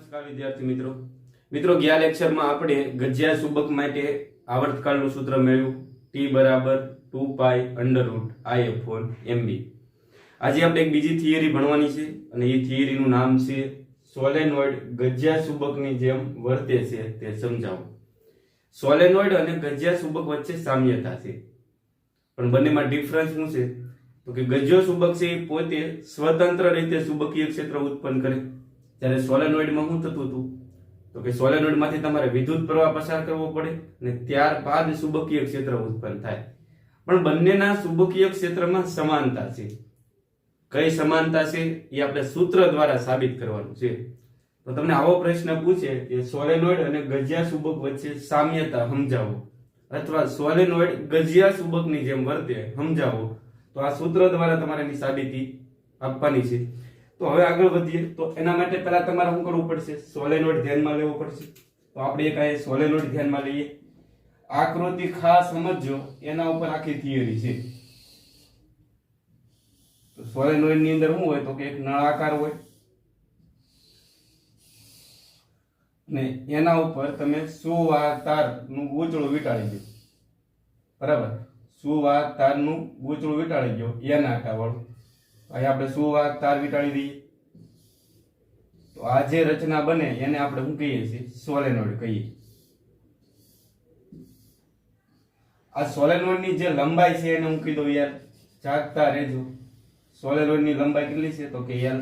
નમસ્કાર વિદ્યાર્થી મિત્રો મિત્રો ગયા લેક્ચરમાં આપણે ગજ્યા સુબક માટે આવર્તકાળનું સૂત્ર મેળવ્યું t બરાબર 2 pi √i/mb. આજે આપણે એક બીજી થિયરી ભણવાની છે અને એ થિયરીનું નામ છે સોલેનોઇડ ગજ્યા સુબકની જેમ વર્તે છે તે સમજાવો. સોલેનોઇડ અને ગજ્યા સુબક વચ્ચે સામ્યતા છે પણ બંનેમાં ડિફરન્સ શું છે તો કે ગજ્યો સુબક છે એ પોતે સ્વતંત્ર રીતે ચુંબકીય ક્ષેત્ર ઉત્પન્ન કરે, જ્યારે સોલેનોઇડમાં શું થતું હતું તો કે સોલેનોઇડમાંથી તમારે વિદ્યુત પ્રવાહ પસાર કરવો પડે અને ત્યારબાદ ચુંબકીય ક્ષેત્ર ઉત્પન્ન થાય. પણ બંનેના ચુંબકીય ક્ષેત્રમાં સમાનતા છે. કઈ સમાનતા છે એ આપણે સૂત્ર દ્વારા સાબિત કરવાનું છે. તો તમને આવો પ્રશ્ન પૂછે કે સોલેનોઇડ અને ગજ્યા ચુંબક વચ્ચે સામ્યતા સમજાવો અથવા સોલેનોઇડ ગજ્યા ચુંબકની જેમ વર્તે સમજાવો, તો આ સૂત્ર દ્વારા તમારે એની સાબિતી આપવાની છે. તો હવે આગળ વધીએ. તો એના માટે પહેલા તમારે શું કરવું પડશે? સોલેનોઇડ ધ્યાનમાં લેવો પડશે. તો આપણે એક આ સોલેનોઇડ ધ્યાનમાં લઈએ. આકૃતિ ખાસ સમજજો, એના ઉપર આખી થિયરી છે. તો સોલેનોઇડ ની અંદર શું હોય તો કે એક નળાકાર હોય ને એના ઉપર તમે સુવાહકતારનું ગૂંચળું વીંટાળી દો. બરાબર, સુવાહકતારનું ગૂંચળું વીંટાળી દો એના આકારવાળું. અહીં આપણે સુવાહક તાર વીંટાળી દઈએ તો આ જે રચના બને એને આપણે શું કહીએ છીએ? સોલેનોઇડ કહીએ. આ સોલેનોઇડ ની જે લંબાઈ છે એને હું કહી દઉં યાર, જાગતા રહેજો. સોલેનોઇડ ની લંબાઈ કેટલી છે તો કે L.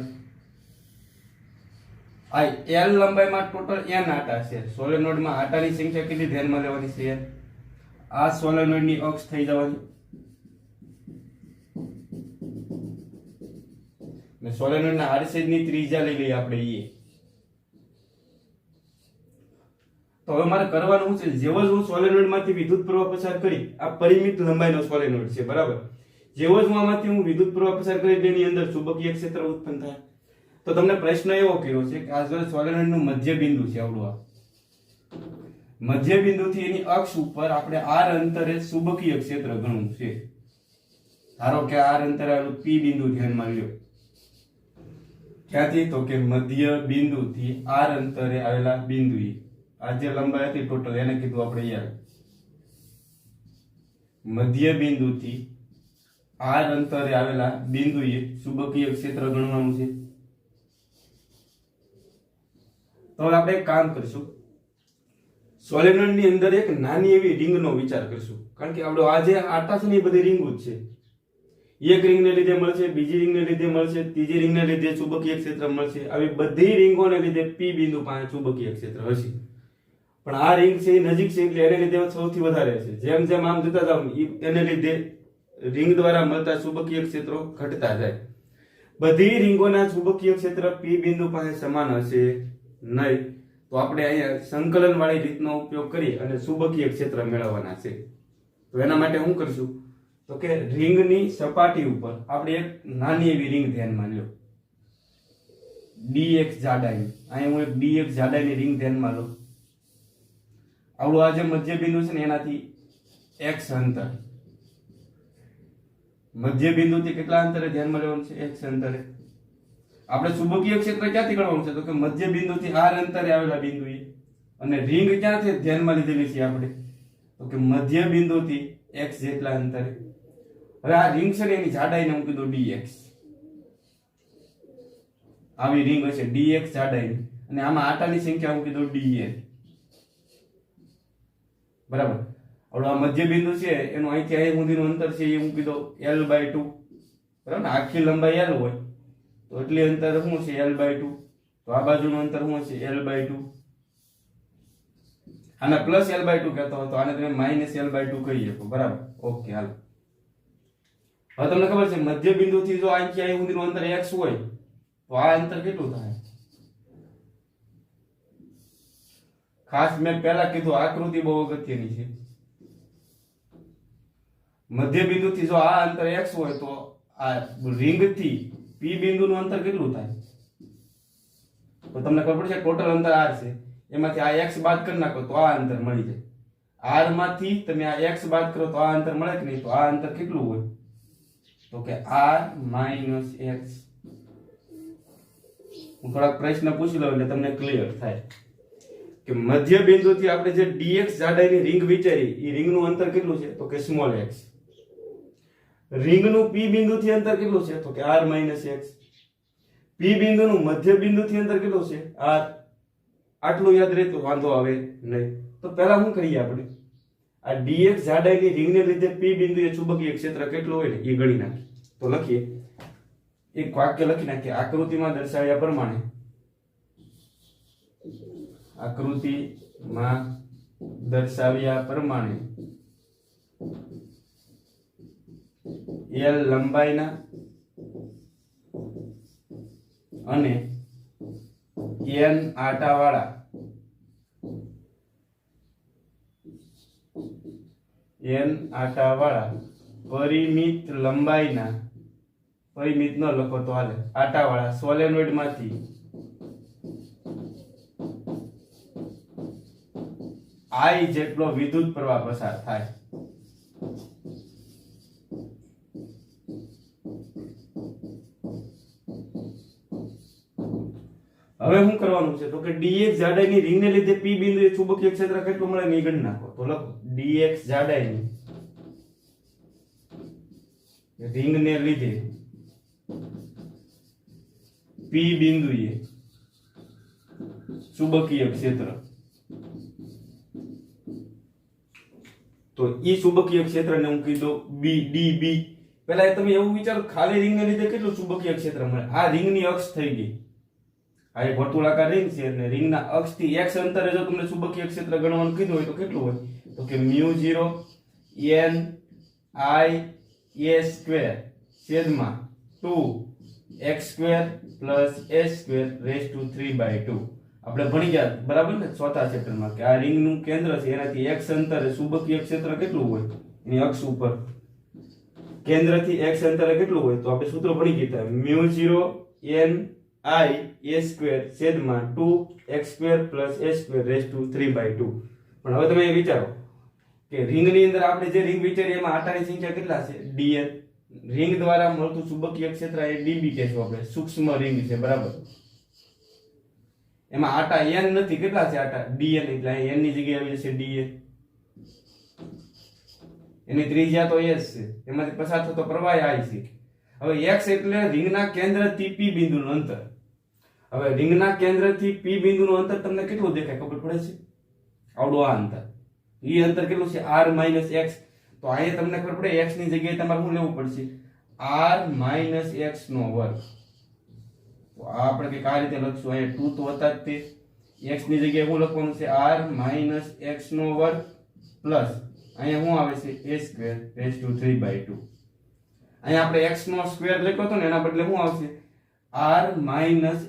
આ L લંબાઈમાં ટોટલ n આટા છે. સોલેનોઇડ માં આટાની સંખ્યા કેટલી ધ્યાનમાં લેવાની છે? આ સોલેનોઇડ ની અક્ષ થઈ જવાની. સોલેનોઇડ ના આડછેદ ની ત્રિજ્યા લઈ લઈએ આપણે E. તો હવે મારે કરવાનું શું છે? જેવો જ હું સોલેનોઇડ માંથી વિદ્યુત પ્રવાહ પસાર કરી, આ પરિમિત લંબાઈનો સોલેનોઇડ છે બરાબર, જેવો જ આમાંથી હું વિદ્યુત પ્રવાહ પસાર કરી તેની અંદર ચુંબકીય ક્ષેત્ર ઉત્પન્ન થાય. તો તમને પ્રશ્ન એવો કર્યો છે કે આ સોલેનોઇડ નું મધ્ય બિંદુ છે આવડું. આ મધ્ય બિંદુ થી એની અક્ષ ઉપર આપણે r અંતરે ચુંબકીય ક્ષેત્ર ગણવું છે. ધારો કે r અંતરે આવેલું P બિંદુ ધ્યાનમાં લ્યો. ક્યાંથી તો કે મધ્ય બિંદુ થી r અંતરે આવેલા બિંદુએ આ જે લંબાઈ હતી ટોટલ એને કીધું આપણે યાર. મધ્ય બિંદુ થી r અંતરે આવેલા બિંદુએ ચુંબકીય ક્ષેત્ર ગણવાનું છે. તો હવે આપણે એક કામ કરીશું, સોલેનોઇડ ની અંદર એક નાની એવી રિંગનો વિચાર કરીશું. કારણ કે આપણો આ જે આટા છે ને એ બધી રીંગો જ છે. એક રિંગને લીધે મળશે, બીજી રિંગને લીધે મળશે, ત્રીજી રિંગને લીધે ચુંબકીય ક્ષેત્ર મળશે. આવી બધી રિંગોને લીધે P બિંદુ પાસે ચુંબકીય ક્ષેત્ર હશે. પણ આ રિંગ છે એ નજીક છે એટલે એને લીધે સૌથી વધારે હશે. જેમ જેમ આમ જતા જાવ એને લીધે રિંગ દ્વારા મળતા ચુંબકીય ક્ષેત્રો ઘટતા જાય. બધી રિંગોના ચુંબકીય ક્ષેત્ર P બિંદુ પાસે સમાન હશે નહીં. તો આપણે અહીંયા સંકલન વાળી રીતનો ઉપયોગ કરી અને ચુંબકીય ક્ષેત્ર મેળવવાના છે. તો એના માટે શું કરશું તો કે રિંગની સપાટી ઉપર આપણે એક નાની એવી રિંગ ધ્યાનમાં લ્યો, dx જાડાઈ. અહીં હું એક dx જાડાઈની રિંગ ધ્યાનમાં લઉં. આવડું આ જે મધ્ય બિંદુ છે ને એનાથી x અંતર, મધ્ય બિંદુથી કેટલા અંતરે ધ્યાનમાં લેવાનું છે? x અંતરે. આપણે ચુંબકીય ક્ષેત્ર ક્યાંથી ગણવાનું છે તો કે મધ્ય બિંદુથી r અંતરે આવેલા બિંદુએ. અને રિંગ ક્યાંથી ધ્યાનમાં લીધેલી છે આપણે તો કે મધ્ય બિંદુથી x જેટલા અંતરે. હવે આ રિંગ છે ને એની જાડાઈને હું કીધું dx. આવી રિંગ હશે dx જાડાઈની અને આમાં આટાની સંખ્યા હું કીધું dl. બરાબર. હવે આ મધ્ય બિંદુ છે એનું અહીંથી અહીં સુધીનું અંતર છે એ હું કીધું l/2. બરાબર ને, આખી લંબાઈ l હોય તો એટલી અંતર શું છે? l/2. તો આ બાજુનું અંતર શું છે? l/2. આને પ્લસ l/2 કહેતો હતો, આને તમે માઇનસ l/2 કહી શકો. બરાબર, ઓકે હાલો. હવે તમને ખબર છે મધ્ય બિંદુ થી જો અહીંથી અહીં સુધીનું અંતર x હોય તો આ અંતર કેટલું થાય? ખાસ મેં પહેલા કીધું આકૃતિ બહુ અગત્યની છે. મધ્ય બિંદુ થી જો આ અંતર x હોય તો આ રિંગ થી P બિંદુનું અંતર કેટલું થાય? તો તમને ખબર પડશે ટોટલ અંતર r છે, એમાંથી આ x બાદ કરી નાખો તો આ અંતર મળી જાય. r માંથી તમે આ x બાદ કરો તો આ અંતર મળે કે નહીં? તો આ અંતર કેટલું હોય તો કે r - x હું થોડાક પ્રશ્ન પૂછી લઉં એટલે તમને ક્લિયર થાય કે મધ્ય બિંદુથી આપણે જે dx જાડાઈની રિંગ વિચારી એ રિંગનું અંતર કેટલું છે તો કે સ્મોલ x. રિંગનું p બિંદુથી અંતર કેટલું છે તો કે r - x. p બિંદુનું મધ્ય બિંદુથી અંતર કેટલું છે r. આટલું યાદ રહે તો વાંધો આવે નહીં. તો પહેલા શું કરીએ આપણે આ dx જાડાઈની રિંગને લીધે p બિંદુએ ચુંબકીય ક્ષેત્ર કેટલું હોય ને એ ગણી નાખીએ. તો લખીએ એક વાક્ય લખી નાખીએ આકૃતિમાં દર્શાવ્યા પ્રમાણે. આકૃતિમાં દર્શાવ્યા પ્રમાણે L લંબાઈના અને n આટાવાળા પરિમિત લંબાઈના, પરિમિત ન લખો તો હાલે, આટાવાળા સોલેનોઇડ માંથી I જેટલો વિદ્યુત પ્રવાહ પસાર થાય. હવે શું કરવાનું છે તો કે dx જાડાઈની રિંગને લીધે p બિંદુએ ચુંબકીય ક્ષેત્ર કેટલું મળે ને એ ગણી નાખો. તો લખો dx જાડાઈની રિંગને લીધે p બિંદુએ ચુંબકીય ક્ષેત્ર, તો ઈ ચુંબકીય ક્ષેત્રને હું કીધું b db. પહેલા તમે એવું વિચારો ખાલી રિંગને લીધે કેટલું ચુંબકીય ક્ષેત્ર મળે. આ રિંગની અક્ષ થઈ ગઈ, આ એક વર્તુળાકાર રિંગ છે અને રિંગના અક્ષથી x અંતરે જો તમને ચુંબકીય ક્ષેત્ર ગણવાનું કીધું હોય તો કેટલું હોય તો કે μ0 n I a સ્ક્વેર છેદમાં 2x² + s² રેઝ ટુ 3/2. આપણે ભણી ગયા બરાબર ને ચોથા ચેપ્ટરમાં કે આ રિંગનું કેન્દ્ર છે એનાથી x અંતરે ચુંબકીય ક્ષેત્ર કેટલું હોય એની અક્ષ ઉપર કેન્દ્રથી x અંતરે કેટલું હોય તો આપણે સૂત્ર ભણી ગયા μ0 n I a² છેદમાં 2x² + s² રેઝ ટુ 3/2. પણ હવે તમે એ વિચારો કે રિંગની અંદર આપણે જે રિંગ વિચારીએ એમાં આટાની સંખ્યા કેટલા છે dn. રિંગ દ્વારા મળતું ચુંબકીય ક્ષેત્ર એ db કહેશું આપણે, સૂક્ષ્મ રિંગ છે બરાબર. એમાં આટા n નથી, કેટલા છે આટા dn, એટલે અહીં n ની જગ્યાએ આવી જશે dn. એની ત્રિજ્યા તો s છે, એમાંથી પસાર થતો પ્રવાહ I છે. હવે x એટલે રિંગના કેન્દ્રથી p બિંદુનું અંતર. હવે રિંગના કેન્દ્રથી p બિંદુનું અંતર તમને કેટલું દેખાય ખબર પડે છે? આવડું આ અંતર. ઈ અંતર કેટલું છે r - x. તો અહીંયા તમને ખબર પડે x ની જગ્યાએ તમારે શું લેવું પડશે r - x નો વર્ગ. તો આ આપણે કંઈક આ રીતે લખશું, અહીંયા 2 તો હતા જ તે, x ની જગ્યાએ શું લખવાનું છે r - x નો વર્ગ પ્લસ અહીંયા શું આવે છે a² રેઝ ટુ 3/2. અહીંયા આપણે x નો સ્ક્વેર લખ્યો હતો ને એના બદલે શું આવશે r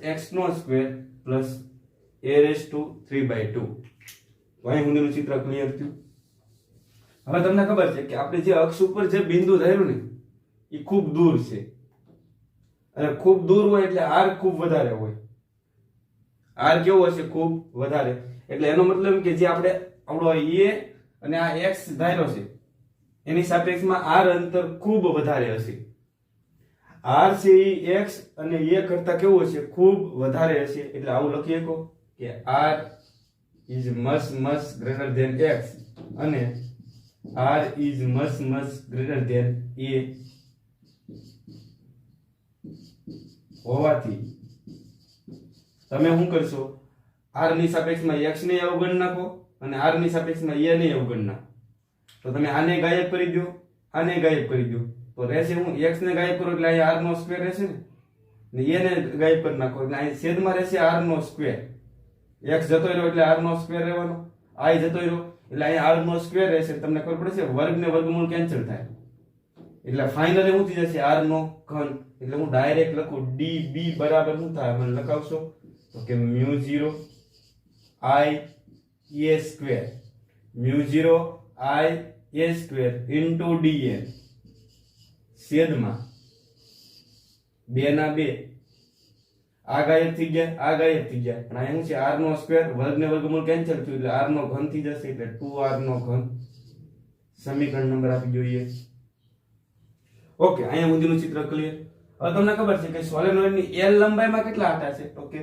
- x નો square plus a raise to 3/2. તો અહીં સુધીનું ચિત્ર ક્લિયર થયું. હવે તમને ખબર છે કે આપણે જે અક્ષ ઉપર જે બિંદુ ધાર્યું ને એ ખૂબ દૂર છે, અને ખૂબ દૂર હોય એટલે r ખૂબ વધારે હોય. r કેવો હશે ખૂબ વધારે, એટલે એનો મતલબ કે જે આપણે આપણો a અને આ x ધાર્યો છે એની સાપેક્ષમાં r અંતર ખૂબ વધારે હશે. r છે એ x અને a કરતા કેવું હશે ખૂબ વધારે હશે. એટલે આવું લખી શકો કે r is much greater than x અને r is much greater than a હોવાથી તમે શું કરશો r ની સાપેક્ષમાં x ને અવગણ નાખો અને r ની સાપેક્ષમાં a ને અવગણ નાખો. તો તમે આને ગાયબ કરી દો, આને ગાયબ કરી દો, તો રહેશે હું x ને ગાયબ કરો એટલે અહીં r નો સ્ક્વેર રહેશે ને a ને ગાયબ કરી નાખો એટલે અહીં છેદમાં રહેશે r નો સ્ક્વેર. x જતો રહ્યો એટલે r નો સ્ક્વેર રહેવાનો, i જતો રહ્યો એટલે અહીં r નો સ્ક્વેર રહેશે. તમને ખબર પડશે વર્ગ ને વર્ગમૂળ કેન્સલ થાય એટલે ફાઇનલી શું થઈ જશે r નો ઘન. એટલે હું ડાયરેક્ટ લખું db બરાબર શું થાય મને લખાવશો તો કે μ0 I a² ઇન્ટુ dn છેદમાં 2 ના 2. આ ગાયબ થઈ ગયા, આ ગાયબ થઈ ગયા, પણ અહીંયા શું છે r નો સ્ક્વેર, વર્ગ ને વર્ગમૂળ કેન્સલ થયું એટલે r નો ઘન થઈ જશે એટલે 2r નો ઘન. સમીકરણ નંબર આપી જોઈએ. ઓકે, અહીંયા સુધીનું ચિત્ર ક્લિયર. હવે તમને ખબર છે કે સોલેનોઇડ ની L લંબાઈમાં કેટલા આટા છે તો કે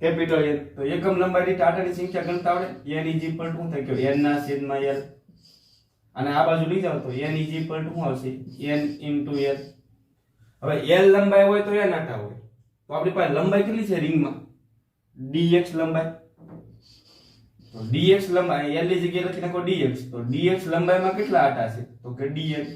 કેપિટલ N. તો એકમ લંબાઈ દીઠ આટાની સંખ્યા ગણતા આવડે. N ઇઝ ઇક્વલ ટુ શું થાય કે N ના છેદમાં L, અને આ બાજુ લઈ જાવ તો N ઇઝ ઇક્વલ ટુ શું આવશે N ઇન્ટુ L. હવે L લંબાઈ હોય તો N આટા હોય, તો આપણી પાસે લંબાઈ કેટલી છે રિંગમાં dx લંબાઈ. તો dx લંબાઈ L ની જગ્યાએ લખી નાખો dx, તો dx લંબાઈમાં કેટલા આટા છે તો કે dn.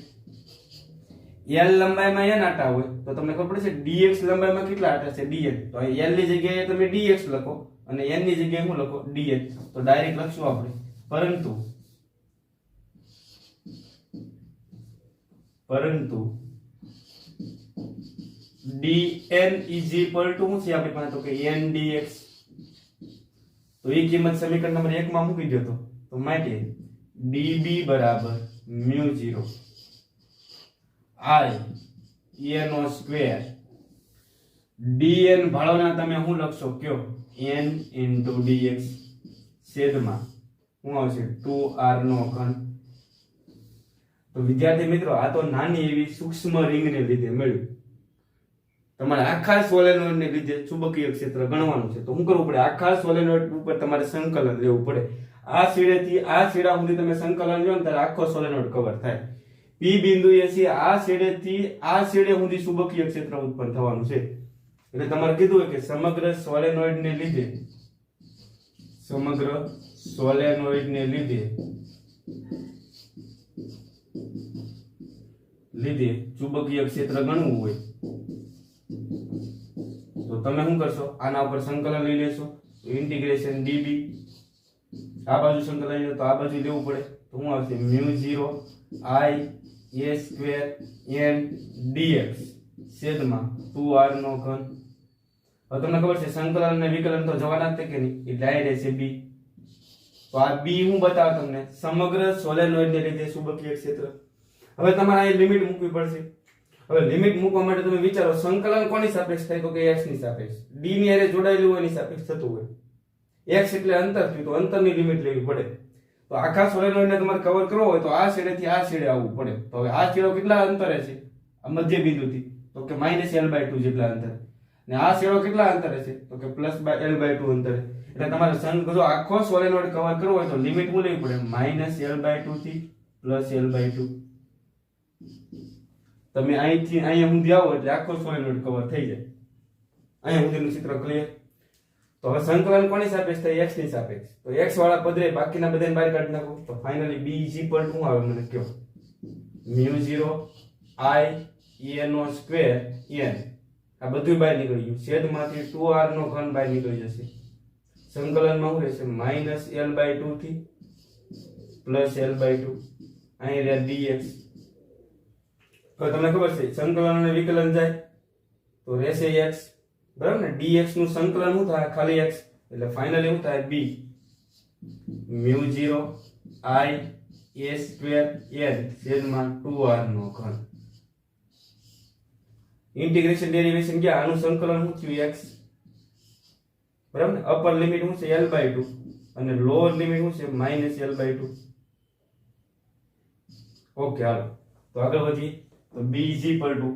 L લંબાઈમાં n આટા હોય તો તમને ખબર પડશે dx લંબાઈમાં કેટલા આટા છે dn. તો L ની જગ્યાએ તમે dx લખો અને n ની જગ્યાએ શું લખો dn. તો ડાયરેક્ટ લખશું આપણે, પરંતુ dn is equal to શું છે આપણી પાસે તો કે n dx. તો એ કિંમત સમીકરણ નંબર 1 માં મૂકી દો તો માટે db બરાબર μ0 I n નો સ્ક્વેર. dn ભાળોના તમે શું લખશો કયો n into dx છેદમાં શું આવશે 2r નો ઘન. તો વિદ્યાર્થી મિત્રો આ તો નાની એવી સૂક્ષ્મ રિંગને લીધે મળ્યું. તમારે આખા સોલેનોઇડ ને લીધે ચુંબકીય ક્ષેત્ર ગણવાનું છે. તો શું કરવું પડે, આખા સોલેનોઇડ ઉપર તમારે સંકલન લેવું પડે. આ છેડેથી આ છેડા સુધી તમે સંકલન લો ને ત્યારે આખો સોલેનોઇડ કવર થાય. P બિંદુએ છે આ છેડેથી આ છેડે સુધી ચુંબકીય ક્ષેત્ર ઉત્પન્ન થવાનું છે. એટલે તમારે કીધું હોય કે સમગ્ર સોલેનોઇડ ને લીધે ચુંબકીય ક્ષેત્ર ગણવું હોય તો તમે શું કરશો, આના ઉપર સંકલન લઈ લેશો. ઇન્ટિગ્રેશન db, આ બાજુ સંકલન લઈ તો આ બાજુ લેવું પડે. તો શું આવશે μ0 I a square n dx છેદમાં 2r નો ઘન. હવે તમને ખબર છે સંકલન અને વિકલન તો જવાના જ કે નહીં, એટલે આ રહેશે b. તો આ b હું બતાવું તમને સમગ્ર સોલેનોઇડ ને લીધે ચુંબકીય ક્ષેત્ર. હવે તમારે અહીં લિમિટ મૂકવી પડશે. હવે લિમિટ મૂકવા માટે તમે વિચારો સંકલન કોની સાપેક્ષ થાય તો કે x ની સાપેક્ષ. d ની હારે જોડાયેલું હોય એની સાપેક્ષ થતું હોય. x એટલે અંતર થયું તો અંતરની લિમિટ લેવી પડે. તો આખા સોલેનોઇડ ને તમારે કવર કરવો હોય તો આ છેડેથી આ છેડે આવવું પડે. તો હવે આ છેડો કેટલા અંતરે છે આ મધ્ય બિંદુથી તો કે -l/2 જેટલા અંતરે, ને આ છેડો કેટલા અંતરે છે તો કે +l/2 અંતરે. એટલે તમારે જો આખો સોલેનોઇડ કવર કરવો હોય તો લિમિટ શું લેવી પડે -l/2 થી +l/2. તમે અહીંથી અહીંયા સુધી આવો એટલે આખો સોલેનોઇડ કવર થઈ જાય. અહીંયા સુધીનું ચિત્ર ક્લિયર. તો હવે સંકલન કોની સાપેક્ષ થાય x ની સાપેક્ષ. તો x વાળા પદરે બાકીના બધાને બહાર કાઢી નાખો. તો finally b is equal to શું આવે મને કહો μ0 I a નો સ્ક્વેર n. આ બધું બહાર નીકળી ગયું. છેદમાંથી 2r નો ઘન બહાર નીકળી જશે. સંકલનમાં શું રહેશે -l/2 થી +l/2. અહીં રહે dx. હવે તમને ખબર છે સંકલન અને વિકલન જાય તો રહેશે x, બરાબર ને. dx નું સંકલન શું થાય ખાલી x, એટલે ફાઇનલી શું થાય b μ0 I a square n છેદમાં 2r નો ઘન. ઇન્ટિગ્રેશન ડેરિવેશન ગયા આનું સંકલન શું થયું x, બરાબર ને. અપર લિમિટ શું છે l/2 અને લોઅર લિમિટ શું છે -l/2. ઓકે હાલો તો આગળ વધીએ. તો b ઇઝ ઇક્વલ ટુ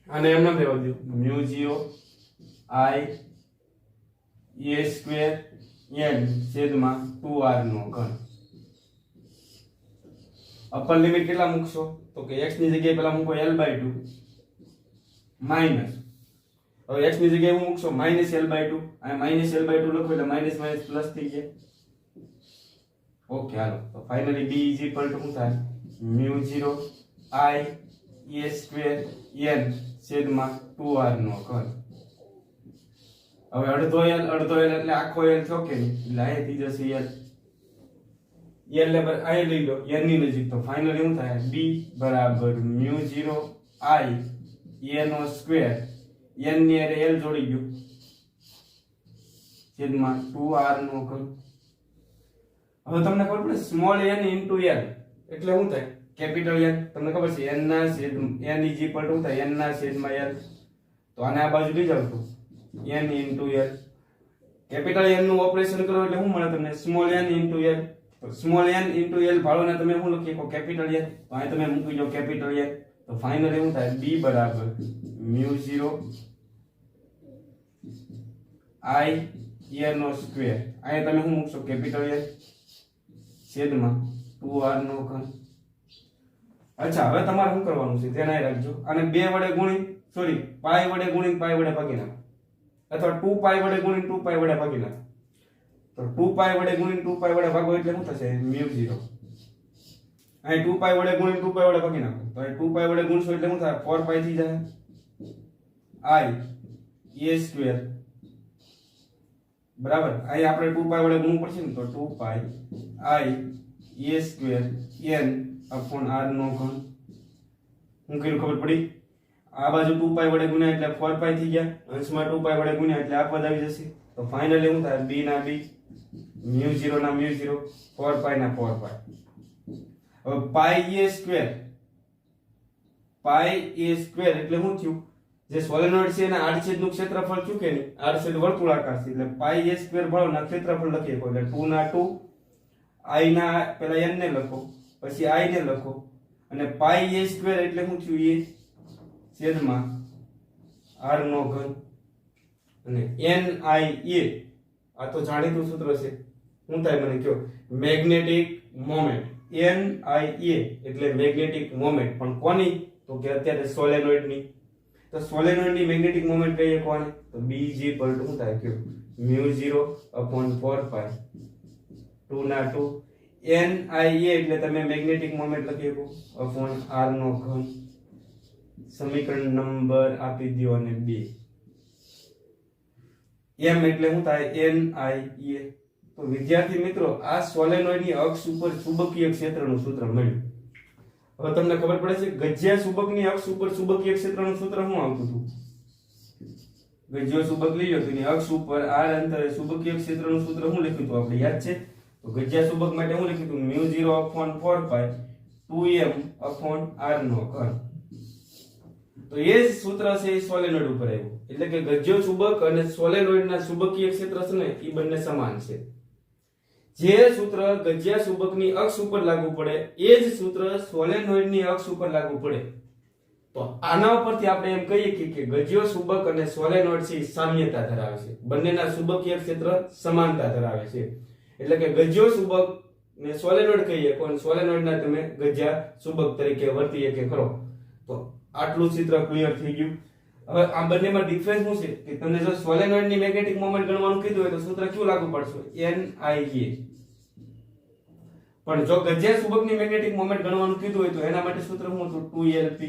આને એમ નામ લેવા દો μ0 I a સ્ક્વેર n છેદમાં 2r નો ઘન. અપર લિમિટ કેટલા મૂકશો તો કે x ની જગ્યાએ પહેલા મૂકો l/2 માઈનસ. હવે x ની જગ્યાએ મૂકશો -l/2, આ -l/2 લખો એટલે માઈનસ માઈનસ પ્લસ થઈ જાય. ઓકે હાલો તો finally b is equal to શું થાય μ0 I a સ્ક્વેર n છેદમાં 2r નો ઘન. હવે અડધો l એટલે આખો l થયો કે નહીં, એટલે અહીંથી જશે l બરાબર અહીં લઈ લો n ની નજીક. તો ફાઇનલી શું થાય b બરાબર μ0 I a નો સ્ક્વેર n ની હારે l જોડી ગયો છેદમાં 2r નો ઘન. હવે તમને ખબર પડે સ્મોલ n ઇન્ટુ l એટલે શું થાય કેપિટલ n. તમને ખબર છે n ના છેદ n ઇઝ ઇક્વલ ટુ થાય n ના છેદમાં l. તો આને આ બાજુ લઈ જાવ તો n into l. Capital n નું ઓપરેશન કરો એટલે શું મળે તમને સ્મોલ n ઇન્ટુ l. તો સ્મોલ n ઇન્ટુ l ભાળોને તમે શું લખી શકો કેપિટલ n. તો અહીં તમે મૂકી દો કેપિટલ n. તો ફાઇનલ એવું થાય b બરાબર μ0 I a નો સ્ક્વેર. અહીંયા તમે શું મૂકશો? કેપિટલ A છેદમાં 2r નો ઘન. અચ્છા, હવે તમારે શું કરવાનું છે ધ્યાન રાખજો. આને 2 વડે ગુણી સોરી પાઈ વડે ગુણી પાઈ વડે ભાગી નાખો, અથવા 2 પાઈ વડે ગુણી 2 પાઈ વડે ભાગી નાખો. તો 2 પાઈ વડે ગુણી 2 પાઈ વડે ભાગો એટલે શું થશે? μ0. અહીં 2 પાઈ વડે ગુણી 2 પાઈ વડે ભાગી નાખો તો અહીં 2 પાઈ વડે ગુણશો એટલે શું થાય? 4 પાઈ થઈ જાય. I a સ્ક્વેર બરાબર. અહીં આપણે 2 પાઈ વડે ગુણવું પડશે ને, તો 2 પાઈ I a square n upon r નો ઘન. હું કર્યું ખબર પડી? આ બાજુ 2 પાઈ વડે ગુણ્યા એટલે 4 પાઈ થઈ ગયા, અંશમાં 2 પાઈ વડે ગુણ્યા એટલે આ પદ આવી જશે. તો ફાઇનલ એવું થાય b ના b μ0 ના μ0 4 પાઈ ના 4 પાઈ. હવે પાઈ a સ્ક્વેર એટલે શું થયું? જે સોલેનોઇડ છે એના આડછેદનું ક્ષેત્રફળ શું કે નહીં? આડછેદ વર્તુળાકાર છે એટલે પાઈ a સ્ક્વેર ભાવના ક્ષેત્રફળ લખીએ એટલે 2 ના 2 i ના પેલા n ને લખો, પછી i ને લખો, અને પાઈ a સ્ક્વેર એટલે શું થયું? a છેદમાં r નો ઘન. અને ni a આ તો જાણીતું સૂત્ર છે. શું થાય મને કયો? Magnetic moment. ni a એટલે મેગ્નેટિક મોમેન્ટ. પણ કોની? તો કે અત્યારે સોલેનોઇડ ની. તો સોલેનોઇડ ની મેગ્નેટિક મોમેન્ટ કહીએ કોને? તો b શું થાય કયો? μ0 upon 4 પાઈ 2 ના 2 ni a એટલે તમે મેગ્નેટિક મોમેન્ટ લખી શકો upon r નો ઘન. સમીકરણ નંબર આપી દો અને 2. m એટલે શું થાય? ni a. તો વિદ્યાર્થી મિત્રો, આ સોલેનોઇડ ની અક્ષ ઉપર ચુંબકીય ક્ષેત્રનું સૂત્ર મળ્યું. હવે તમને ખબર પડે છે ગજ્યા ચુંબકની અક્ષ ઉપર ચુંબકીય ક્ષેત્રનું સૂત્ર શું આવતું હતું? ગજ્યો ચુંબક લઈ લો તો એની અક્ષ ઉપર r અંતરે ચુંબકીય ક્ષેત્રનું સૂત્ર શું લખ્યું હતું આપણે? યાદ છે? તો ગજ્યા ચુંબક માટે શું લખ્યું હતું? μ0 upon 4 પાઈ 2m upon r નો ઘન. તો એ જ સૂત્ર છે એ સોલેનોઇડ ઉપર આવ્યું. એટલે કે ગજ્યો ચુંબક અને સોલેનોઇડના ચુંબકીય ક્ષેત્ર છે ને એ બંને સમાન છે. જે સૂત્ર ગજ્યા ચુંબકની અક્ષ ઉપર લાગુ પડે એ જ સૂત્ર સોલેનોઇડની અક્ષ ઉપર લાગુ પડે. તો આના ઉપરથી આપણે એમ કહીએ કે ગજ્યો ચુંબક અને સોલેનોઇડ છે સામ્યતા ધરાવે છે. બંનેના ચુંબકીય ક્ષેત્ર સમાનતા ધરાવે છે. એટલે કે ગજ્યો ચુંબક ને સોલેનોઇડ કહીએ પણ સોલેનોઇડના તમે ગજ્યા ચુંબક તરીકે વર્તીએ કે ખરો. તો આટલું ચિત્ર ક્લિયર થઈ ગયું. હવે આ બંનેમાં ડિફરન્સ શું છે કે તમને જો સોલેનોઇડની મેગ્નેટિક મોમેન્ટ ગણવાનું કીધું હોય તો સૂત્ર કયું લાગુ પડશે? ni a. પણ જો ગજ્યા ચુંબકની મેગ્નેટિક મોમેન્ટ ગણવાનું કીધું હોય તો એના માટે સૂત્ર શું હતું? 2lp.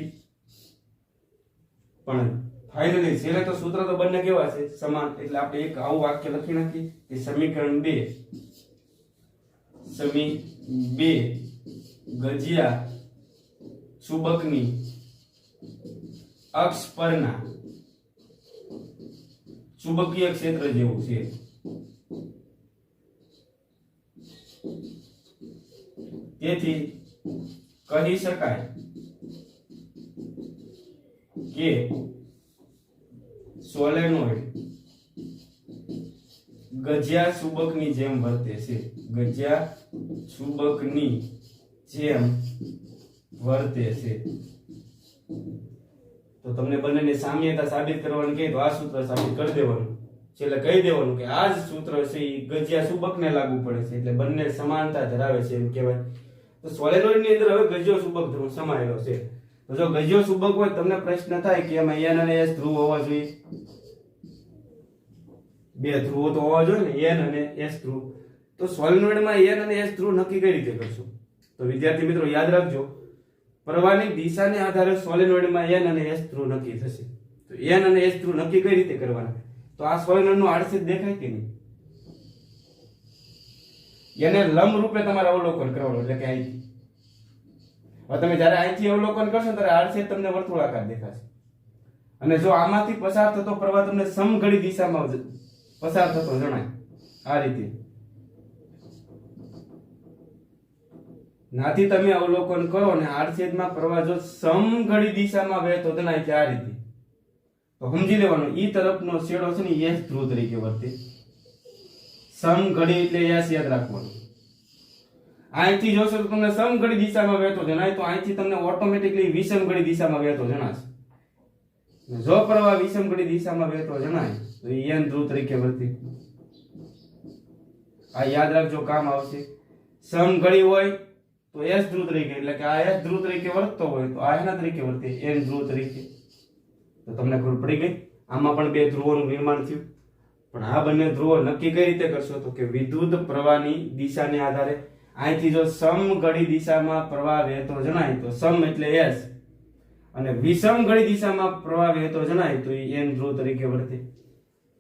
પણ ફાઇનલી છેલ્લે તો સૂત્ર તો બંને કેવા છે? સમાન. એટલે આપણે એક આવું વાક્ય લખી નાખીએ કે સમીકરણ 2 ગજ્યા ચુંબકની અક્ષ પરના ચુંબકીય ક્ષેત્ર જેવું છે. તેથી કહી શકાય કે સોલેનોઇડ ગજ્યા ચુંબકની જેમ વર્તે છે. ગજ્યા ચુંબકની જેમ વર્તે છે. તો તમને બંનેની સામ્યતા સાબિત કરવાનું કહે તો આ સૂત્ર સાબિત કરી દેવાનું. છેલ્લે કહી દેવાનું કે આ જ સૂત્ર છે એ ગજ્યા ચુંબકને લાગુ પડે છે એટલે બંને સમાનતા ધરાવે છે એમ કહેવાય. તો સોલેનોઇડ ની અંદર હવે ગજ્યો ચુંબક સમાયેલો છે. તો જો ગજ્યો ચુંબક હોય તમને પ્રશ્ન થાય કે એમાં n અને s ધ્રુવ હોવા જોઈએ. બે ધ્રુવો તો હોવા જોઈએ ને, n અને s ધ્રુવ. તો સોલેનોઇડમાં n અને s ધ્રુવ નક્કી કઈ રીતે કરશું? તો વિદ્યાર્થી મિત્રો યાદ રાખજો, પ્રવાહની દિશાને આધારે સોલેનોઇડમાં n અને s ધ્રુવ નક્કી થશે. તો n અને s ધ્રુવ નક્કી કઈ રીતે કરવાના? તો આ સોલેનોઇડનો આડછેદ દેખાય કે નહીં? એને લંબ રૂપે તમારે અવલોકન કરવાનું. એટલે કે અહીંથી હવે તમે જ્યારે અહીંથી અવલોકન કરશો ત્યારે આડછેદ તમને વર્તુળાકાર દેખાશે. અને જો આમાંથી પસાર થતો પ્રવાહ તમને સમઘડી દિશામાં પસાર થતો જણાય આ રીતે, નાથી તમે અવલોકન કરો અને આડછેદમાં પ્રવાહ જો સમઘડી દિશામાં વહેતો જણાય છે આ રીતે, તો સમજી લેવાનું ઈ તરફનો છેડો છે ને s ધ્રુવ તરીકે વર્તે. સમઘડી એટલે s યાદ રાખવાનું. અહીંથી જોશો તો તમને સમઘડી દિશામાં વહેતો જણાય, તો અહીંથી તમને ઓટોમેટિકલી વિષમઘડી દિશામાં વહેતો જણાશે. જો પ્રવાહ વિષમઘડી દિશામાં વહેતો જણાય તો n ધ્રુવ તરીકે વર્તે. આ યાદ રાખજો, કામ આવશે. સમઘડી હોય તો s ધ્રુવ તરીકે, એટલે કે આ s ધ્રુવ તરીકે વર્તતો હોય તો આ એના તરીકે વર્તે, n ધ્રુવ તરીકે. તો તમને ખબર પડી ગઈ. આમાં પણ બે ધ્રુવોનું નિર્માણ થયું. પણ આ બંને ધ્રુવો નક્કી કઈ રીતે કરશો? તો કે વિદ્યુત પ્રવાહની દિશાને આધારે. અહીંથી જો સમઘડી દિશામાં પ્રવાહ વહેતો જણાય તો સમ એટલે s, અને વિષમઘડી દિશામાં પ્રવાહ વહેતો જણાય તો એ n ધ્રુવ તરીકે વર્તે.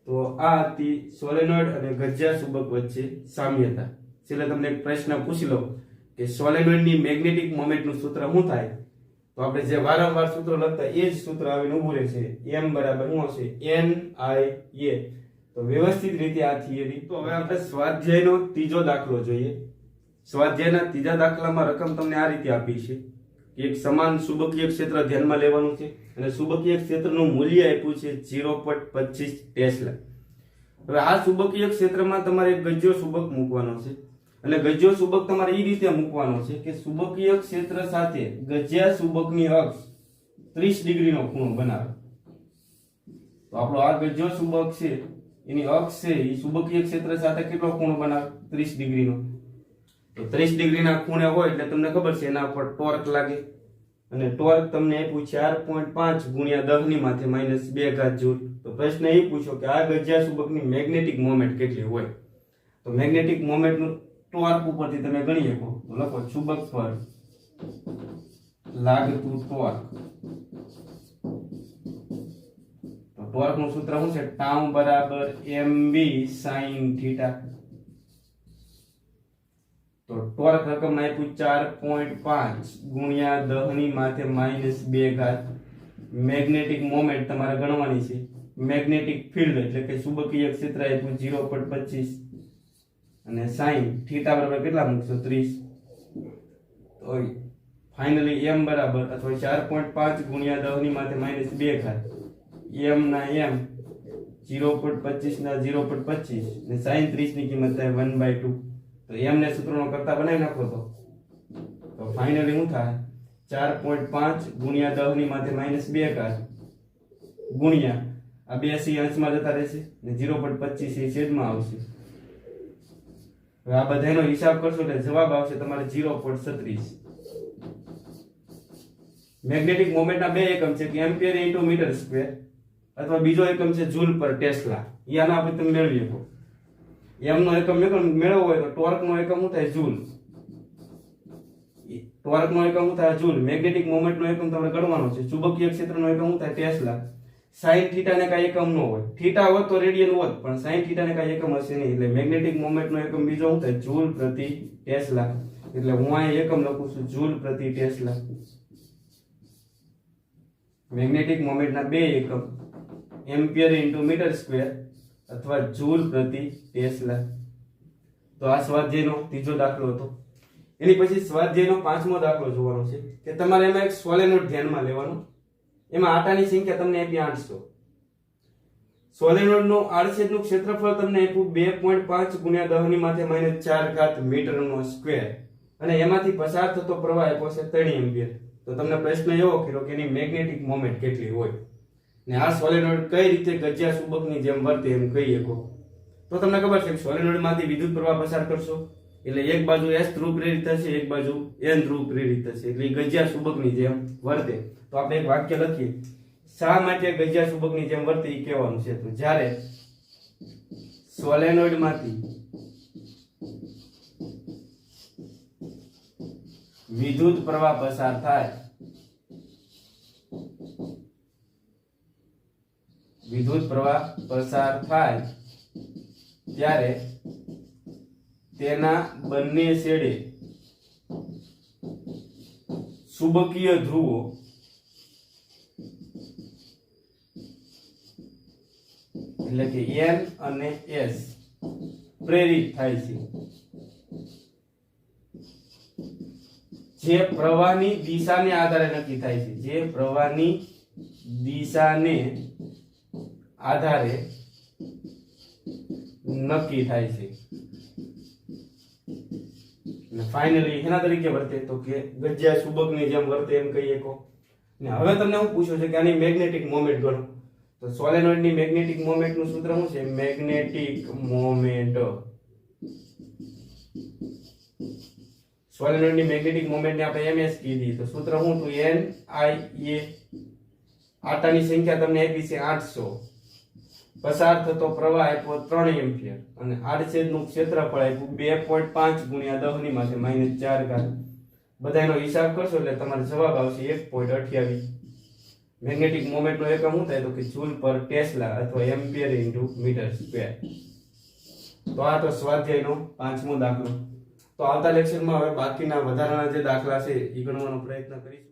તો આ હતી સોલેનોઇડ અને ગજ્જા ચુંબક વચ્ચે સામ્યતા. છેલ્લે તમને એક પ્રશ્ન પૂછી લો કે સોલેનોઇડની મેગ્નેટિક મોમેન્ટનું સૂત્ર શું થાય? તો આપણે જે વારંવાર સૂત્ર લખતા એ જ સૂત્ર આવીને ઊભું રહેશે. m બરાબર શું હશે? NIA. તો વ્યવસ્થિત રીતે આ થિયરી. તો હવે આપણે સ્વાધ્યાયનો ત્રીજો દાખલો જોઈએ. સ્વાધ્યાયના ત્રીજા દાખલામાં રકમ તમને આ રીતે આપી છે કે એક સમાન ચુંબકીય ક્ષેત્ર ધ્યાનમાં લેવાનું છે અને ચુંબકીય ક્ષેત્રનું મૂલ્ય આપ્યું છે 0.25 ટેસ્લા. હવે આ ચુંબકીય ક્ષેત્રમાં તમારે એક ગજ્જો ચુંબક મૂકવાનો છે અને ગજ્જો ચુંબક તમારે એ રીતે મૂકવાનો છે કે ચુંબકીય ક્ષેત્ર સાથે ગજ્યા ચુંબકની અક્ષ 30 ડિગ્રીનો ખૂણો બનાવે. તો આપણો આ ગજ્જો ચુંબક છે એની અક્ષ છે એ ચુંબકીય ક્ષેત્ર સાથે કેટલો ખૂણો બનાવે? 30 ડિગ્રીનો. તો 30 ડિગ્રીના ખૂણે હોય એટલે તમને ખબર છે એના પર ટોર્ક લાગે, અને ટોર્ક તમને આપ્યું 4.5 ગુણ્યા 10 ની માથે -2 ઘાત જૂલ. તો પ્રશ્ન એ પૂછ્યો કે આ ગજ્જા ચુંબકની મેગ્નેટિક મોમેન્ટ કેટલી હોય? તો મેગ્નેટિક મોમેન્ટનું ટોર્ક ઉપરથી તમે ગણી શકો. તો લખો ચુંબક પર લાગતું ટોર્ક. તો ટોર્કનું સૂત્ર શું છે? ટાઉ બરાબર mv sin થીટા. તો ટોર્ક રકમ આપ્યું 4.5 ગુણ્યા 10 ની માથે -2 ઘાત. મેગ્નેટિક મોમેન્ટ તમારે ગણવાની છે. મેગ્નેટિક ફિલ્ડ એટલે કે ચુંબકીય ક્ષેત્ર આપ્યું 0.25 અને sin થીટા બરાબર કેટલા મૂકશો? 30. તો ફાઇનલી m બરાબર અથવા 4.5 ગુણ્યા 10 ની માથે -2 ઘાત. m ના m 0.25 ના 0.25 અને sin 30 ની કિંમત થાય 1/2. તો m ને સૂત્રનો કરતા બનાવી નાખો તો ફાઇનલી શું થાય? 4.5 ગુણ્યા 10 ની માથે -2 ઘાત ગુણ્યા આ બે c અંશમાં જતા રહેશે અને 0.25 એ છેદમાં આવશે. હવે આ બધાનો હિસાબ કરશો એટલે જવાબ આવશે તમારે 0.36. મેગ્નેટિક મોમેન્ટના બે એકમ છે કે એમ્પિયર ઇન્ટુ મીટર સ્ક્વેર, અથવા બીજો એકમ છે જૂલ પર ટેસ્લા. યાના આપણે તમે મેળવી શકો. m નો એકમ મેળવવો હોય તો ટોર્ક નો એકમ શું થાય? જૂલ. ટોર્ક નો એકમ શું થાય? જૂલ. મેગ્નેટિક મોમેન્ટ નો એકમ તમારે ગણવાનો છે. ચુંબકીય ક્ષેત્રનો એકમ શું થાય? ટેસ્લા. sin થીટા ને કાંઈ એકમ ન હોય. થીટા હોત તો રેડિયન હોત, પણ sin થીટા ને કાંઈ એકમ હશે નહીં. એટલે મેગ્નેટિક મોમેન્ટ નો એકમ બીજો શું થાય? જૂલ પ્રતિ ટેસ્લા. એટલે હું અહીં એકમ લખું છું જૂલ પ્રતિ ટેસ્લા. મેગ્નેટિક મોમેન્ટના બે એકમ એમ્પિયર ઇન્ટુ મીટર સ્ક્વેર અથવા જૂલ પ્રતિ ટેસ્લા. તો આ સ્વાધ્યાયનો ત્રીજો દાખલો હતો. એની પછી સ્વાધ્યાયનો પાંચમો દાખલો જોવાનો છે કે તમારે એમાં એક સોલેનોઇડ ધ્યાનમાં લેવાનો. એમાં આટાની સંખ્યા તમને આપી 800. સોલેનોઇડનું આડછેદનું ક્ષેત્રફળ તમને આપ્યું 2.5 ગુણ્યા 10 ની માથે -4 ઘાત મીટરનો સ્ક્વેર, અને એમાંથી પસાર થતો પ્રવાહ આપ્યો છે 3 એમ્પિયર. તો તમને પ્રશ્ન એવો કર્યો કે એની મેગ્નેટિક મોમેન્ટ કેટલી હોય, ને આ સોલેનોઇડ કઈ રીતે ગજ્યા ચુંબકની જેમ વર્તે એમ કહી શકો. તો તમને ખબર છે કે સોલેનોઇડમાંથી વિદ્યુત પ્રવાહ પસાર કરશો એટલે એક બાજુ s ધ્રુવ પ્રેરિત થશે, એક બાજુ n ધ્રુવ પ્રેરિત થશે, એટલે ગજ્યા ચુંબકની જેમ વર્તે. તો આપણે એક વાક્ય લખીએ. શા માટે ગજ્યા ચુંબકની જેમ વર્તે એ કહેવાનું છે. તો જ્યારે સોલેનોઇડમાંથી વિદ્યુત પ્રવાહ પસાર થાય, ત્યારે તેના બંને છેડે ચુંબકીય ધ્રુવો એટલે કે n અને s પ્રેરિત થાય છે, જે પ્રવાહની દિશાને આધારે નક્કી થાય છે. જે પ્રવાહની દિશાને આધારે નક્કી થાય છે. અને ફાઇનલી એના તરીકે વર્તે તો કે ગજિયા ચુંબકની જેમ વર્તે એમ કહીએ કો. ને હવે તમને હું પૂછું છું કે આની મેગ્નેટિક મોમેન્ટ ગણો. તો સોલેનોઇડની મેગ્નેટિક મોમેન્ટનું સૂત્ર શું છે? Magnetic moment. સોલેનોઇડની મેગ્નેટિક મોમેન્ટને આપણે ms કીધી તો સૂત્ર શું હતું? NIA. આટાની સંખ્યા તમને આપી છે 800. પસાર થતો પ્રવાહ આપ્યો 3 એમ્પિયર અને આડછેદનું ક્ષેત્રફળ આપ્યું 2.5 ગુણ્યા 10 ની માથે -4 ઘાત. બધાનો હિસાબ કરશો એટલે તમારો જવાબ આવશે 1.28. મેગ્નેટિક મોમેન્ટનો એકમ શું થાય? તો કે જૂલ પર ટેસ્લા અથવા એમ્પિયર ઇન્ટુ મીટર સ્ક્વેર. તો આ તો સ્વાધ્યાયનો 5મો દાખલો. તો આવતા લેક્ચરમાં હવે બાકીના વધારાના જે દાખલા છે એ ગણવાનો પ્રયત્ન કરીશું.